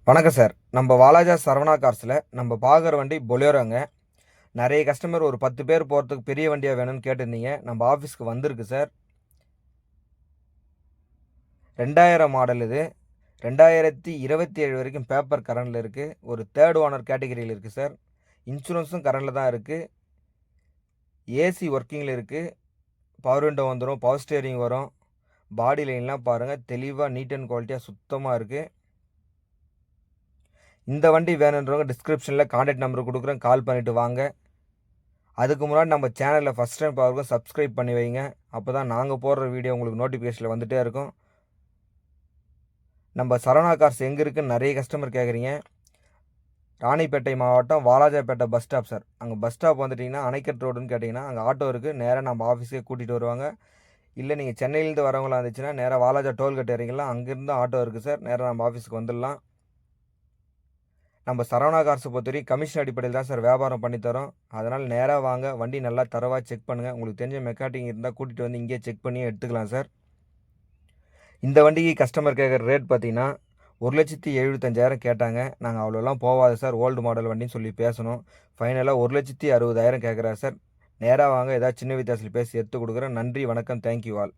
வணக்கம் சார். நம்ம வாலாஜா சரவணா கார்ஸில் நம்ம பார்க்குற வண்டி பொலேரோங்க. நிறைய கஸ்டமர் ஒரு 10 பேர் போகிறதுக்கு பெரிய வண்டியாக வேணும்னு கேட்டிருந்தீங்க. நம்ம ஆஃபீஸ்க்கு வந்திருக்கு சார். 2000 மாடல் இது. 2027 வரைக்கும் பேப்பர் கரண்டில் இருக்குது. ஒரு தேர்ட் ஓனர் கேட்டகரியில் இருக்குது சார். இன்சூரன்ஸும் கரண்டில் தான் இருக்குது. ஏசி ஒர்க்கிங்கில் இருக்குது. பவர் விண்டோ வந்துடும், பவர் ஸ்டேரிங் வரும். பாடி லைன்லாம் பாருங்கள், தெளிவாக நீட் அண்ட் குவாலிட்டியாக சுத்தமாக இருக்குது. இந்த வண்டி வேணுன்றவங்க டிஸ்கிரிப்ஷனில் கான்டாக்ட் நம்பர் கொடுக்குறேன், கால் பண்ணிவிட்டு வாங்க. அதுக்கு முன்னாடி நம்ம சேனலில் ஃபஸ்ட் டைம் பார்க்க சப்ஸ்கிரைப் பண்ணி வைங்க. அப்போ தான் நாங்கள் போடுற வீடியோ உங்களுக்கு நோட்டிஃபிகேஷனில் வந்துகிட்டே இருக்கும். நம்ம சரவணா கார்ஸ் எங்கே இருக்குன்னு நிறைய கஸ்டமர் கேட்குறீங்க. ராணிப்பேட்டை மாவட்டம் வாலாஜாப்பேட்டை பஸ் ஸ்டாப் சார். அங்கே பஸ் ஸ்டாப் வந்துட்டிங்கன்னா அணைக்கட் ரோடுன்னு கேட்டிங்கன்னா அங்கே ஆட்டோ இருக்குது. நேராக நம்ம ஆஃபீஸே கூட்டிகிட்டு வருவாங்க. இல்லை நீங்கள் சென்னையிலேருந்து வரவங்களா இருந்துச்சுன்னா நேராக வாலாஜா டோல்கேட் இறங்கிக்கலாம். அங்கேருந்து ஆட்டோ இருக்குது சார். நேராக நம்ம ஆஃபீஸுக்கு வந்துடலாம். நம்ம சரவணா கார்ஸை பொறுத்தவரைக்கும் கமிஷன் அடிப்படையில் தான் சார் வியாபாரம் பண்ணித்தரோம். அதனால் நேராக வாங்க, வண்டி நல்லா தரவாக செக் பண்ணுங்கள். உங்களுக்கு தெரிஞ்ச மெக்கானிக் இருந்தால் கூட்டிகிட்டு வந்து இங்கேயே செக் பண்ணி எடுத்துக்கலாம் சார். இந்த வண்டிக்கு கஸ்டமர் கேட்குற ரேட் பார்த்தீங்கன்னா 1,75,000 கேட்டாங்க. நாங்கள் அவ்வளோலாம் போகாது சார், ஓல்டு மாடல் வண்டின்னு சொல்லி பேசணும். ஃபைனலாக 1,60,000 கேட்குறாரு சார். நேராக வாங்க, ஏதாவது சின்ன வித்தியாசத்தில் பேசி எடுத்து கொடுக்குறேன். நன்றி, வணக்கம், தேங்க்யூ ஆல்.